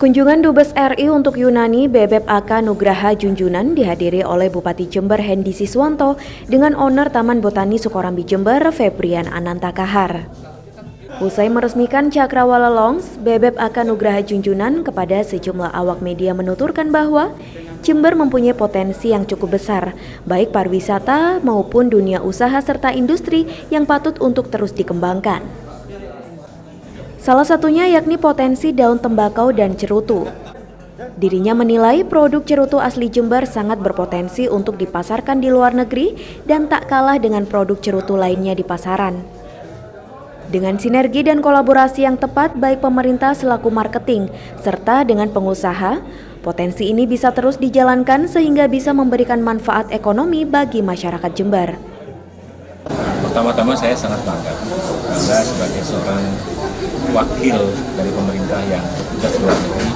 Kunjungan Dubes RI untuk Yunani Bebep AK Nugraha Junjunan dihadiri oleh Bupati Jember Hendy Siswanto dengan owner Taman Botani Sukorambi Jember Febrian Ananta Kahar. Usai meresmikan Cakrawala Longs, Bebep AK Nugraha Junjunan kepada sejumlah awak media menuturkan bahwa Jember mempunyai potensi yang cukup besar, baik pariwisata maupun dunia usaha serta industri yang patut untuk terus dikembangkan. Salah satunya yakni potensi daun tembakau dan cerutu. Dirinya menilai produk cerutu asli Jember sangat berpotensi untuk dipasarkan di luar negeri dan tak kalah dengan produk cerutu lainnya di pasaran. Dengan sinergi dan kolaborasi yang tepat baik pemerintah selaku marketing serta dengan pengusaha, potensi ini bisa terus dijalankan sehingga bisa memberikan manfaat ekonomi bagi masyarakat Jember. Pertama-tama saya sangat bangga sebagai seorang wakil dari pemerintah yang bertugas di luar negeri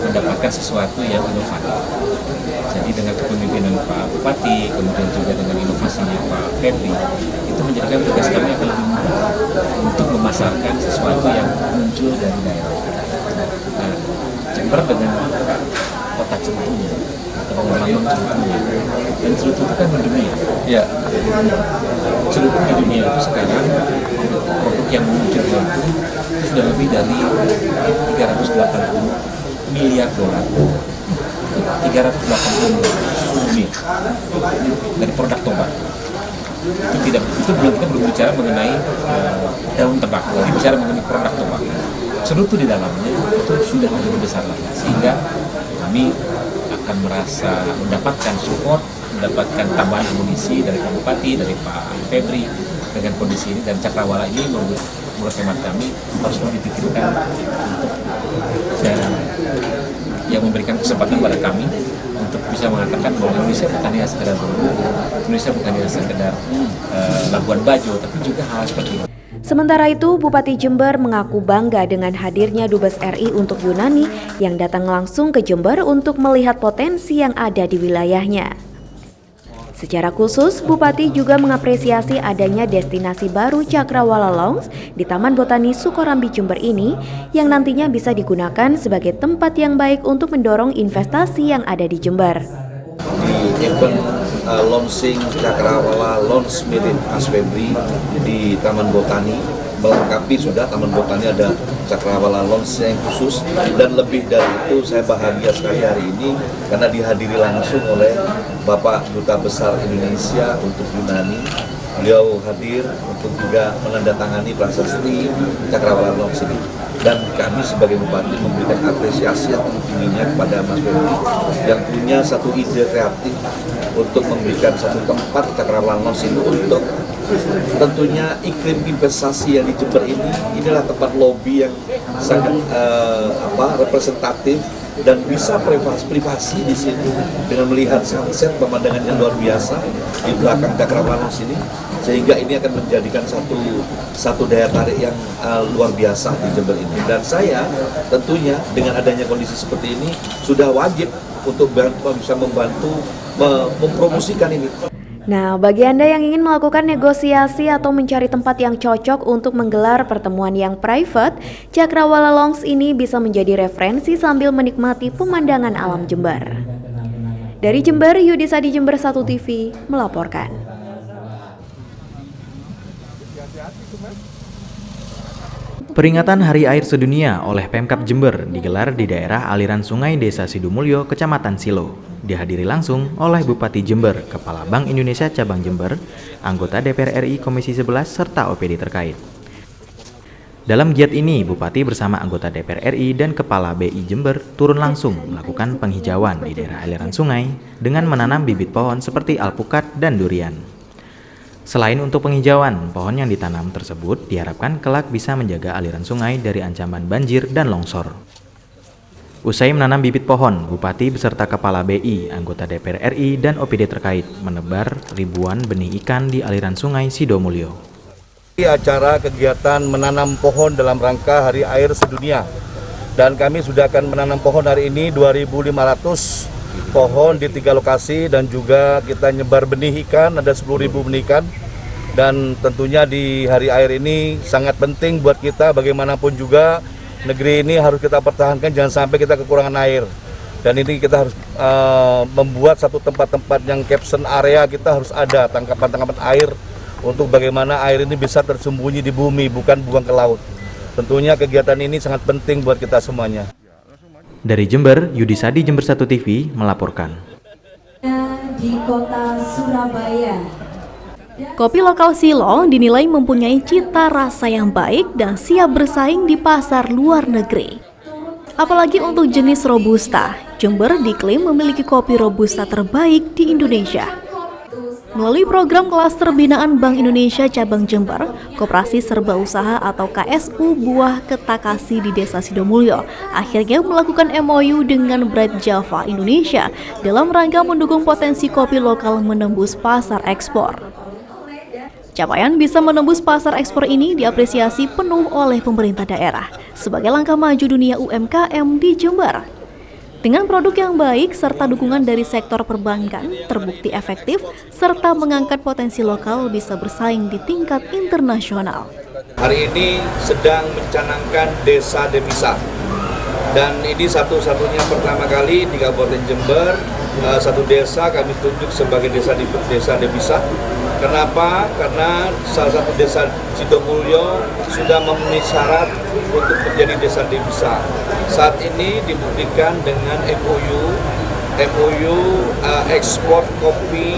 mendapatkan sesuatu yang inovatif. Jadi dengan kepemimpinan Pak Bupati, kemudian juga dengan inovasinya Pak Febri, itu menjadikan tugas kami akan lebih mudah untuk memasarkan sesuatu yang muncul dari daerah. Nah, Jember dengan kota cerutunya, atau lambang cerutunya, dan cerutu itu kan mendunia. Ya. Cerutu di dunia itu sekarang produk yang muncul itu sudah lebih dari 380 miliar dolar. 380 miliar dari produk tobat. Itu belum bicara mengenai daun tembakau, ini bicara mengenai produk tobat. Cerutu di dalamnya itu sudah lebih besar lagi, sehingga kami akan merasa mendapatkan support, mendapatkan tambahan amunisi dari Pak Bupati, dari Pak Febri dengan kondisi ini, dan Cakrawala ini menurut hemat kami harus dipikirkan untuk yang memberikan kesempatan pada kami untuk bisa mengatakan bahwa Indonesia bukan hanya sekedar berburu, Indonesia bukan hanya sekedar Labuan Bajo, tapi juga hal seperti itu. Sementara itu, Bupati Jember mengaku bangga dengan hadirnya Dubes RI untuk Yunani yang datang langsung ke Jember untuk melihat potensi yang ada di wilayahnya. Secara khusus, Bupati juga mengapresiasi adanya destinasi baru Cakrawala Longs di Taman Botani Sukorambi Jember ini yang nantinya bisa digunakan sebagai tempat yang baik untuk mendorong investasi yang ada di Jember. Di event launching Cakrawala Longs Mirin Mas Febri di Taman Botani, melengkapi sudah Taman Botani ada Cakrawala Longs yang khusus, dan lebih dari itu saya bahagia sekali hari ini karena dihadiri langsung oleh Bapak Duta Besar Indonesia untuk Yunani. Beliau hadir untuk juga menandatangani prasasti Cakrawala Longs ini, dan kami sebagai Bupati memberikan apresiasi yang tingginya kepada Mas Febri yang punya satu ide kreatif untuk memberikan satu tempat Cakrawala Longs ini untuk tentunya iklim investasi yang di Jember ini. Inilah tempat lobby yang sangat representatif dan bisa privasi di sini dengan melihat sunset, pemandangan yang luar biasa di belakang Cakrawala Longs ini, sehingga ini akan menjadikan satu daya tarik yang luar biasa di Jember ini. Dan saya tentunya dengan adanya kondisi seperti ini sudah wajib untuk bisa membantu mempromosikan ini. Nah, bagi Anda yang ingin melakukan negosiasi atau mencari tempat yang cocok untuk menggelar pertemuan yang private, Cakrawala Longs ini bisa menjadi referensi sambil menikmati pemandangan alam Jember. Dari Jember, Yudisa di Jember 1 TV melaporkan. Peringatan Hari Air Sedunia oleh Pemkab Jember digelar di daerah aliran sungai Desa Sidumulyo, Kecamatan Silo. Dihadiri langsung oleh Bupati Jember, Kepala Bank Indonesia Cabang Jember, anggota DPR RI Komisi 11, serta OPD terkait. Dalam giat ini, Bupati bersama anggota DPR RI dan Kepala BI Jember turun langsung melakukan penghijauan di daerah aliran sungai dengan menanam bibit pohon seperti alpukat dan durian. Selain untuk penghijauan, pohon yang ditanam tersebut diharapkan kelak bisa menjaga aliran sungai dari ancaman banjir dan longsor. Usai menanam bibit pohon, Bupati beserta Kepala BI, anggota DPR RI, dan OPD terkait menebar ribuan benih ikan di aliran sungai Sidomulyo. Acara kegiatan menanam pohon dalam rangka Hari Air Sedunia, dan kami sudah akan menanam pohon hari ini 2.500 pohon di 3 lokasi, dan juga kita nyebar benih ikan, ada 10.000 benih ikan. Dan tentunya di Hari Air ini sangat penting buat kita, bagaimanapun juga negeri ini harus kita pertahankan, jangan sampai kita kekurangan air. Dan ini kita harus membuat satu tempat-tempat yang caption area, kita harus ada tangkapan-tangkapan air untuk bagaimana air ini bisa tersembunyi di bumi, bukan buang ke laut. Tentunya kegiatan ini sangat penting buat kita semuanya. Dari Jember, Yudi Sadi, Jember 1 TV melaporkan. Di kota Surabaya. Kopi lokal Silo dinilai mempunyai cita rasa yang baik dan siap bersaing di pasar luar negeri. Apalagi untuk jenis Robusta, Jember diklaim memiliki kopi Robusta terbaik di Indonesia. Melalui program klaster binaan Bank Indonesia Cabang Jember, Koperasi Serba Usaha atau KSU Buah Ketakasi di Desa Sidomulyo akhirnya melakukan MOU dengan Bright Java Indonesia dalam rangka mendukung potensi kopi lokal menembus pasar ekspor. Capaian bisa menembus pasar ekspor ini diapresiasi penuh oleh pemerintah daerah sebagai langkah maju dunia UMKM di Jember. Dengan produk yang baik serta dukungan dari sektor perbankan terbukti efektif serta mengangkat potensi lokal bisa bersaing di tingkat internasional. Hari ini sedang mencanangkan desa devisa. Dan ini satu-satunya pertama kali di Kabupaten Jember, satu desa kami tunjuk sebagai desa devisa. Kenapa? Karena salah satu desa Sidomulyo sudah memenuhi syarat untuk menjadi desa devisa. Saat ini dibuktikan dengan MOU ekspor kopi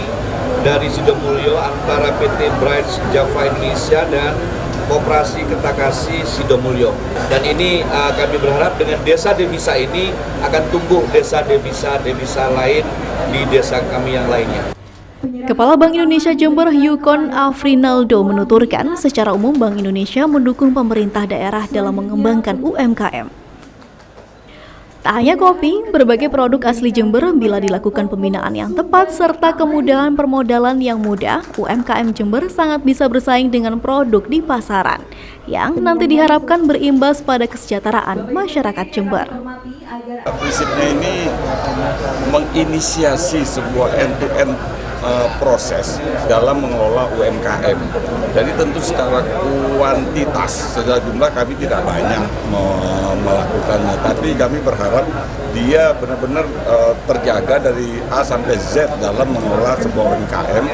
dari Sidomulyo antara PT Bright Java Indonesia dan Koperasi Ketakasi Sidomulyo. Dan ini kami berharap dengan desa devisa ini akan tumbuh desa devisa lain di desa kami yang lainnya. Kepala Bank Indonesia Jember Yukon Afrinaldo menuturkan secara umum Bank Indonesia mendukung pemerintah daerah dalam mengembangkan UMKM. Tak hanya kopi, berbagai produk asli Jember bila dilakukan pembinaan yang tepat serta kemudahan permodalan yang mudah, UMKM Jember sangat bisa bersaing dengan produk di pasaran yang nanti diharapkan berimbas pada kesejahteraan masyarakat Jember. Prinsipnya ini menginisiasi sebuah end-to-end proses dalam mengelola UMKM. Jadi tentu secara kuantitas, secara jumlah kami tidak banyak melakukannya, tapi kami berharap dia benar-benar terjaga dari A sampai Z dalam mengelola sebuah UMKM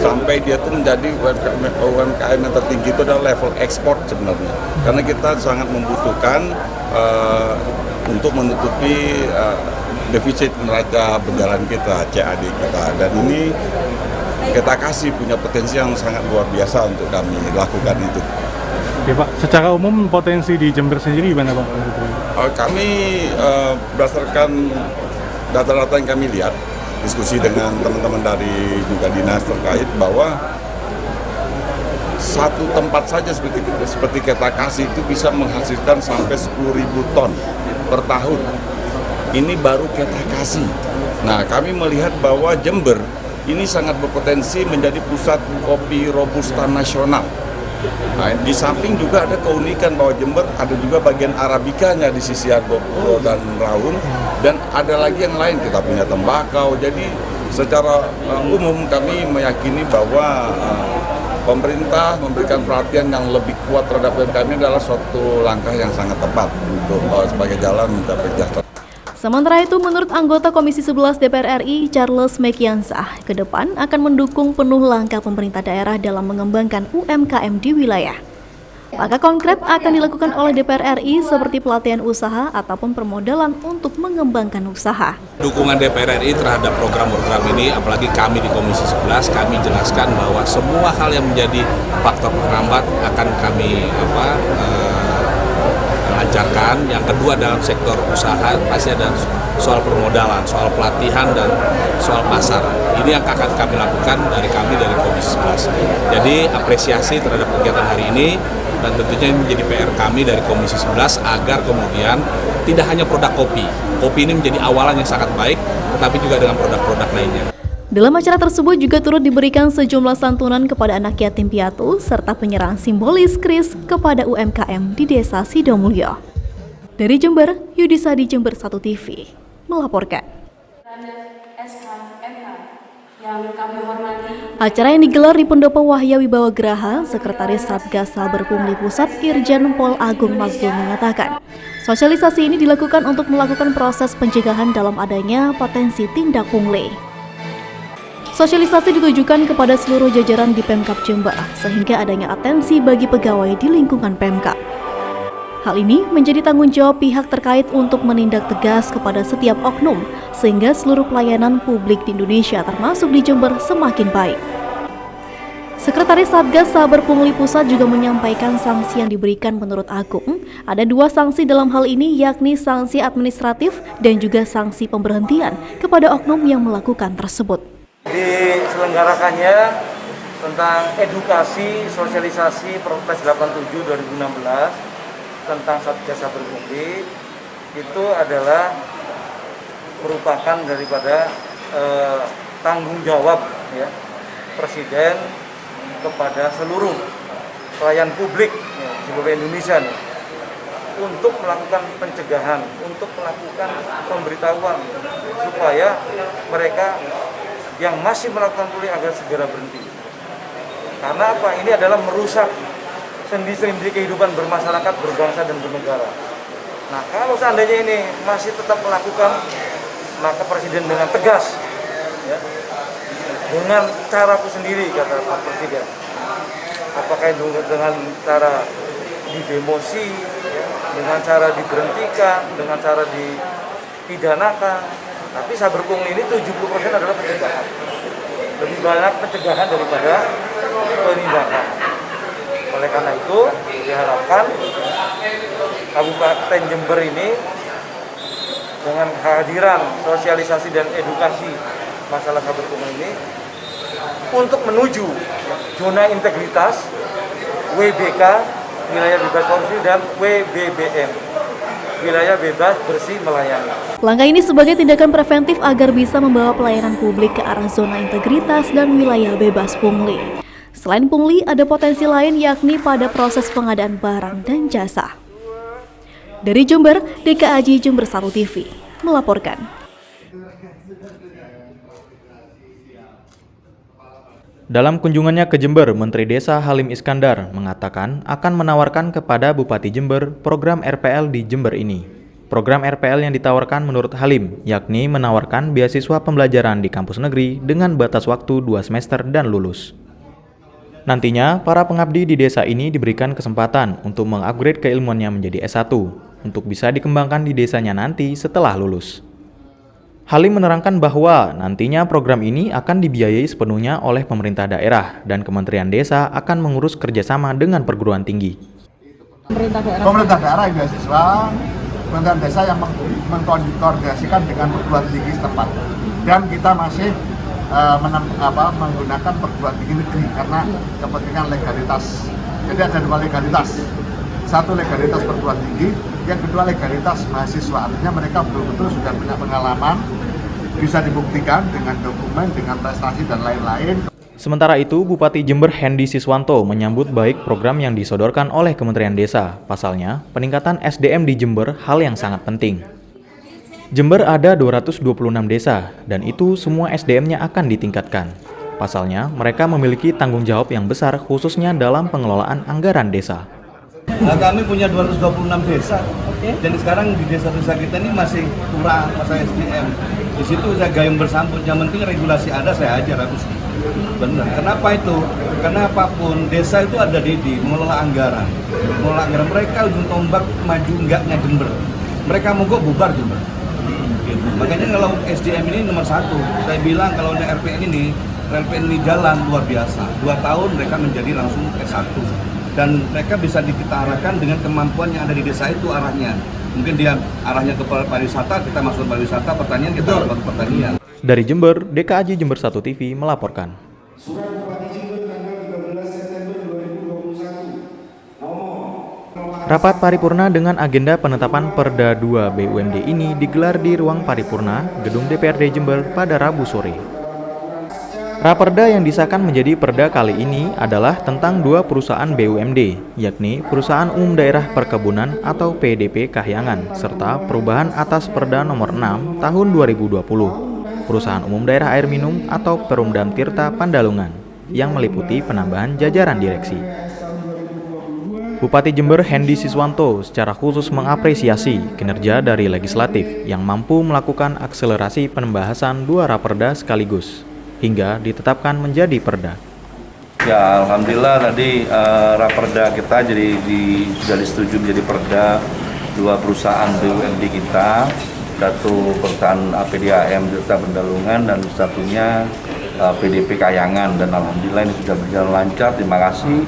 sampai dia itu menjadi UMKM yang tertinggi itu adalah level ekspor sebenarnya. Karena kita sangat membutuhkan untuk menutupi defisit neraca berjalan kita, CAD kita, dan ini kita kasih punya potensi yang sangat luar biasa untuk kami lakukan itu. Oke Pak, secara umum potensi di Jember sendiri gimana Pak? Kami berdasarkan data-data yang kami lihat, diskusi dengan teman-teman dari juga dinas terkait bahwa satu tempat saja seperti Ketakasi itu bisa menghasilkan sampai 10.000 ton per tahun. Ini baru Ketakasi. Nah, kami melihat bahwa Jember ini sangat berpotensi menjadi pusat kopi Robusta nasional. Nah, di samping juga ada keunikan bahwa Jember ada juga bagian Arabikanya di sisi Argopuro dan Raung, dan ada lagi yang lain, kita punya tembakau. Jadi secara umum kami meyakini bahwa pemerintah memberikan perhatian yang lebih kuat terhadap UMKM ini adalah suatu langkah yang sangat tepat untuk sebagai jalan mencapai kesejahteraan. Sementara itu, menurut anggota Komisi 11 DPR RI, Charles Mekiansah, ke depan akan mendukung penuh langkah pemerintah daerah dalam mengembangkan UMKM di wilayah. Langkah konkret akan dilakukan oleh DPR RI seperti pelatihan usaha ataupun permodalan untuk mengembangkan usaha. Dukungan DPR RI terhadap program-program ini, apalagi kami di Komisi 11, kami jelaskan bahwa semua hal yang menjadi faktor penghambat akan kami lancarkan. Yang kedua, dalam sektor usaha pasti ada soal permodalan, soal pelatihan, dan soal pasar. Ini yang akan kami lakukan dari Komisi 11. Jadi apresiasi terhadap kegiatan hari ini, dan tentunya ini menjadi PR kami dari Komisi 11 agar kemudian tidak hanya produk kopi. Kopi ini menjadi awalan yang sangat baik, tetapi juga dengan produk-produk lainnya. Dalam acara tersebut juga turut diberikan sejumlah santunan kepada anak yatim piatu serta penyerahan simbolis kris kepada UMKM di Desa Sidomulyo. Dari Jember, Yudi Sadi, Jember 1 TV melaporkan. Acara yang digelar di Pendopo Wahya Wibawa Graha, Sekretaris Satgas Saber Pungli Pusat Irjen Pol Agung Makbul mengatakan, sosialisasi ini dilakukan untuk melakukan proses pencegahan dalam adanya potensi tindak pungli. Sosialisasi ditujukan kepada seluruh jajaran di Pemkab Jember, sehingga adanya atensi bagi pegawai di lingkungan Pemkab. Hal ini menjadi tanggung jawab pihak terkait untuk menindak tegas kepada setiap oknum, sehingga seluruh pelayanan publik di Indonesia termasuk di Jember semakin baik. Sekretaris Satgas Saber Pungli Pusat juga menyampaikan sanksi yang diberikan menurut Agung. Ada 2 sanksi dalam hal ini, yakni sanksi administratif dan juga sanksi pemberhentian kepada oknum yang melakukan tersebut. Diselenggarakannya tentang edukasi sosialisasi Perpres 87 2016 tentang Satgas Saber Pungli itu adalah merupakan daripada tanggung jawab ya, Presiden kepada seluruh pelayan publik ya, di seluruh Indonesia nih, untuk melakukan pencegahan, untuk melakukan pemberitahuan supaya mereka yang masih melakukan pungli agar segera berhenti. Karena apa? Ini adalah merusak sendi-sendi kehidupan bermasyarakat, berbangsa dan bernegara. Nah, kalau seandainya ini masih tetap melakukan, maka Presiden dengan tegas, ya, dengan caraku sendiri, kata Pak Presiden. Apakah itu dengan cara didemosi, ya, dengan cara diberhentikan, dengan cara dipidanakan. Tapi Saber Pungli ini 70% adalah pencegahan. Lebih banyak pencegahan daripada penindakan. Oleh karena itu, diharapkan Kabupaten Jember ini dengan kehadiran sosialisasi dan edukasi masalah Saber Pungli ini untuk menuju zona integritas, WBK, wilayah bebas korupsi, dan WBBM, wilayah bebas bersih melayani. Langkah ini sebagai tindakan preventif agar bisa membawa pelayanan publik ke arah zona integritas dan wilayah bebas pungli. Selain pungli, ada potensi lain yakni pada proses pengadaan barang dan jasa. Dari Jember, DKAJ Jember 1 TV melaporkan. Dalam kunjungannya ke Jember, Menteri Desa Halim Iskandar mengatakan akan menawarkan kepada Bupati Jember program RPL di Jember ini. Program RPL yang ditawarkan menurut Halim, yakni menawarkan beasiswa pembelajaran di kampus negeri dengan batas waktu 2 semester dan lulus. Nantinya, para pengabdi di desa ini diberikan kesempatan untuk mengupgrade keilmuannya menjadi S1, untuk bisa dikembangkan di desanya nanti setelah lulus. Halim menerangkan bahwa nantinya program ini akan dibiayai sepenuhnya oleh pemerintah daerah dan Kementerian Desa akan mengurus kerjasama dengan perguruan tinggi. Pemerintah daerah beasiswa, Kementerian Desa yang mengkoordinasikan dengan perguruan tinggi setempat. Dan kita masih menggunakan perguruan tinggi negeri karena kepentingan legalitas. Jadi ada 2 legalitas. Satu legalitas perguruan tinggi, yang kedua legalitas mahasiswa. Artinya mereka betul-betul sudah punya pengalaman, bisa dibuktikan dengan dokumen, dengan prestasi dan lain-lain. Sementara itu, Bupati Jember Hendy Siswanto menyambut baik program yang disodorkan oleh Kementerian Desa. Pasalnya, peningkatan SDM di Jember hal yang sangat penting. Jember ada 226 desa, dan itu semua SDM-nya akan ditingkatkan. Pasalnya, mereka memiliki tanggung jawab yang besar khususnya dalam pengelolaan anggaran desa. Kami punya 226 desa, dan sekarang di desa-desa kita ini masih kurang masalah SDM. Di situ saya gayung bersambut, yang penting regulasi ada, saya ajar harus. Benar. Kenapa itu? Karena apapun desa itu ada di mengelola anggaran. Mengelola anggaran mereka ujung tombak maju enggaknya Jember. Mereka mogok bubar Jember. Gitu. Makanya kalau SDM ini nomor 1, saya bilang kalau ada RPN ini jalan luar biasa. 2 tahun mereka menjadi langsung S1. Dan mereka bisa kita arahkan dengan kemampuan yang ada di desa itu arahnya. Mungkin dia arahnya ke pariwisata, kita masuk pariwisata, pertanian, kita masuk pertanian. Dari Jember, DKAJ Jember 1 TV melaporkan. Rapat paripurna dengan agenda penetapan Perda 2 BUMD ini digelar di ruang paripurna Gedung DPRD Jember pada Rabu sore. Raperda yang disahkan menjadi perda kali ini adalah tentang 2 perusahaan BUMD, yakni Perusahaan Umum Daerah Perkebunan atau PDP Kahyangan, serta perubahan atas Perda nomor 6 tahun 2020. Perusahaan Umum Daerah Air Minum atau Perumdam Tirta Pandalungan yang meliputi penambahan jajaran direksi. Bupati Jember Hendy Siswanto secara khusus mengapresiasi kinerja dari legislatif yang mampu melakukan akselerasi pembahasan 2 raperda sekaligus hingga ditetapkan menjadi perda. Ya, alhamdulillah tadi raperda kita sudah disetujui menjadi perda 2 perusahaan BUMD kita, satu perusahaan APDAM Tirta Pandalungan dan satunya PDP Kayangan, dan alhamdulillah ini sudah berjalan lancar. Terima kasih.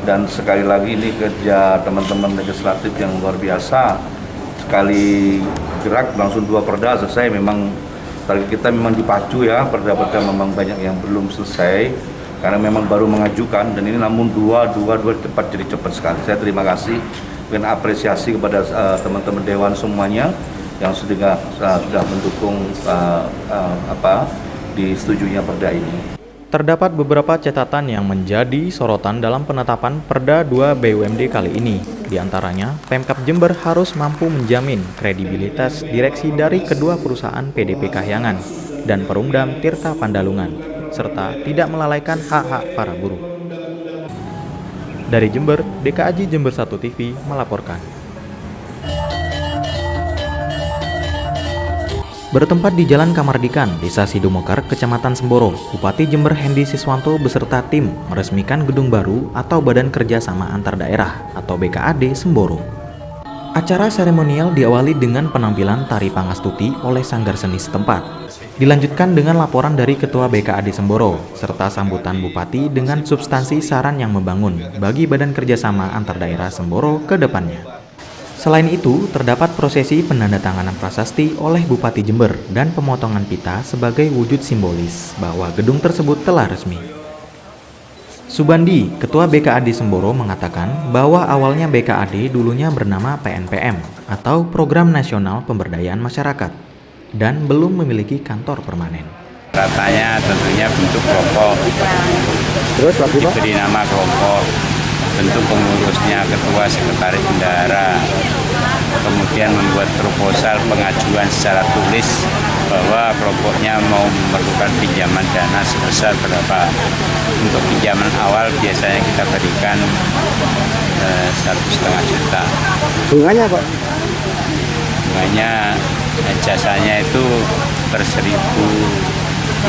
Dan sekali lagi ini kerja teman-teman legislatif yang luar biasa. Sekali gerak langsung 2 perda selesai. Memang target kita memang dipacu ya, perda-perda memang banyak yang belum selesai karena memang baru mengajukan, dan ini namun dua cepat, jadi cepat sekali. Saya terima kasih dan apresiasi kepada teman-teman dewan semuanya yang sudah mendukung disetujuinya perda ini. Terdapat beberapa catatan yang menjadi sorotan dalam penetapan Perda 2 BUMD kali ini. Di antaranya, Pemkab Jember harus mampu menjamin kredibilitas direksi dari kedua perusahaan PDP Kahyangan dan Perumdam Tirta Pandalungan, serta tidak melalaikan hak-hak para buruh. Dari Jember, DKAJ Jember 1 TV melaporkan. Bertempat di Jalan Kamardikan, Desa Sidumokar, Kecamatan Semboro, Bupati Jember Hendy Siswanto beserta tim meresmikan gedung baru atau Badan Kerjasama Antar Daerah atau BKAD Semboro. Acara seremonial diawali dengan penampilan tari Pangastuti oleh sanggar seni setempat. Dilanjutkan dengan laporan dari Ketua BKAD Semboro, serta sambutan Bupati dengan substansi saran yang membangun bagi Badan Kerjasama Antar Daerah Semboro ke depannya. Selain itu, terdapat prosesi penandatanganan prasasti oleh Bupati Jember dan pemotongan pita sebagai wujud simbolis bahwa gedung tersebut telah resmi. Subandi, Ketua BKAD Semboro, mengatakan bahwa awalnya BKAD dulunya bernama PNPM atau Program Nasional Pemberdayaan Masyarakat dan belum memiliki kantor permanen. Ratanya tentunya bentuk kelompok, terus diberi nama kelompok, bentuk pengurusnya ketua, sekretaris bendahara, kemudian membuat proposal pengajuan secara tulis bahwa kelompoknya mau memerlukan pinjaman dana sebesar berapa. Untuk pinjaman awal biasanya kita berikan 1,5 juta. Bunganya kok? Bunganya jasanya itu per 1.000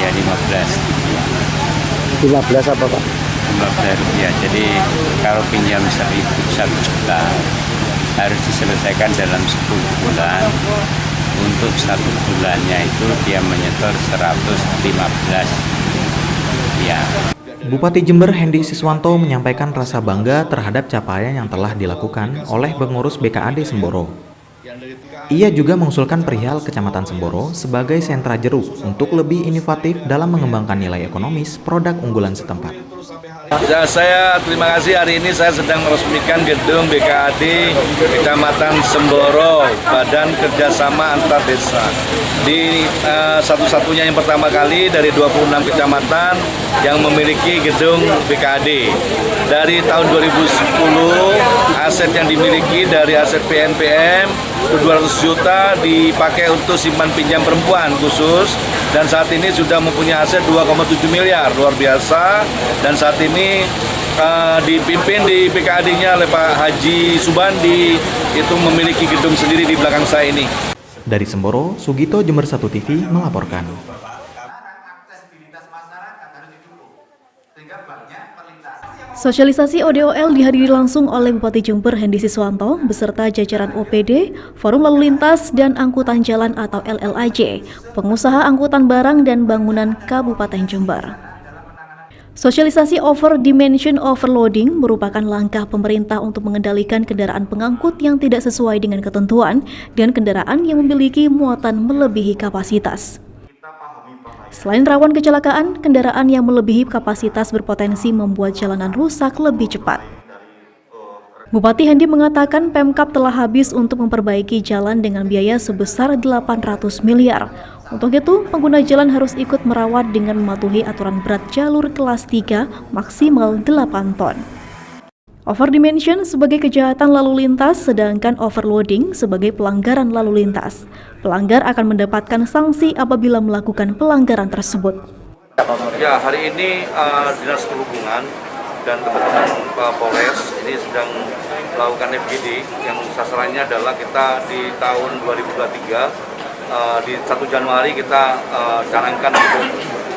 ya 15. 15 apa Pak? 15 rupiah. Jadi kalau pinjam 1 juta harus diselesaikan dalam 10 bulan. Untuk 1 bulannya itu dia menyetor 115 rupiah. Bupati Jember Hendy Siswanto menyampaikan rasa bangga terhadap capaian yang telah dilakukan oleh pengurus BKAD Semboro. Ia juga mengusulkan perihal Kecamatan Semboro sebagai sentra jeruk untuk lebih inovatif dalam mengembangkan nilai ekonomis produk unggulan setempat. Ya, saya terima kasih, hari ini saya sedang meresmikan gedung BKAD Kecamatan Semboro, Badan Kerjasama Antar Desa. Di satu-satunya yang pertama kali dari 26 kecamatan yang memiliki gedung BKAD. Dari tahun 2010, aset yang dimiliki dari aset PNPM 200 juta dipakai untuk simpan pinjam perempuan khusus, dan saat ini sudah mempunyai aset 2,7 miliar, luar biasa. Dan saat ini dipimpin di BKAD-nya oleh Pak Haji Subandi, itu memiliki gedung sendiri di belakang saya ini. Dari Semboro, Sugito Jember 1 TV melaporkan. Sosialisasi ODOL dihadiri langsung oleh Bupati Jember Hendy Siswanto beserta jajaran OPD, Forum Lalu Lintas dan Angkutan Jalan atau LLAJ, pengusaha angkutan barang dan bangunan Kabupaten Jember. Sosialisasi over dimension overloading merupakan langkah pemerintah untuk mengendalikan kendaraan pengangkut yang tidak sesuai dengan ketentuan dan kendaraan yang memiliki muatan melebihi kapasitas. Selain rawan kecelakaan, kendaraan yang melebihi kapasitas berpotensi membuat jalanan rusak lebih cepat. Bupati Hendy mengatakan Pemkab telah habis untuk memperbaiki jalan dengan biaya sebesar 800 miliar. Untuk itu, pengguna jalan harus ikut merawat dengan mematuhi aturan berat jalur kelas 3 maksimal 8 ton. Overdimension sebagai kejahatan lalu lintas, sedangkan overloading sebagai pelanggaran lalu lintas. Pelanggar akan mendapatkan sanksi apabila melakukan pelanggaran tersebut. Ya, hari ini Dinas Perhubungan dan teman-teman Polres ini sedang melakukan FGD yang sasarannya adalah kita di tahun 2023 di 1 Januari kita canangkan untuk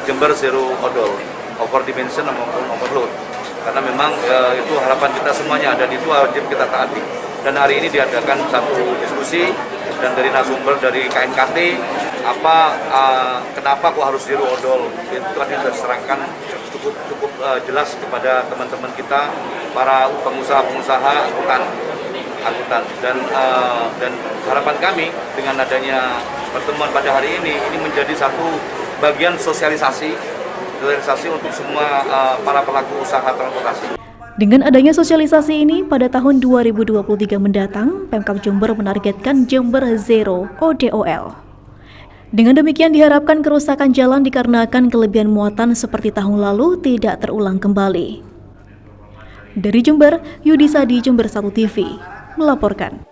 Jember Zero Odol, overdimension maupun overload. Karena memang itu harapan kita semuanya dan itu wajib kita taati. Dan hari ini diadakan satu diskusi dan dari narasumber dari KNKT kenapa kok harus zero odol, itu tadi sudah diserahkan cukup jelas kepada teman-teman kita, para pengusaha-pengusaha angkutan dan harapan kami dengan adanya pertemuan pada hari ini menjadi satu bagian sosialisasi untuk semua para pelaku usaha transportasi. Dengan adanya sosialisasi ini, pada tahun 2023 mendatang, Pemkab Jember menargetkan Jember Zero ODOL. Dengan demikian diharapkan kerusakan jalan dikarenakan kelebihan muatan seperti tahun lalu tidak terulang kembali. Dari Jember, Yudisa di Jember 1 TV melaporkan.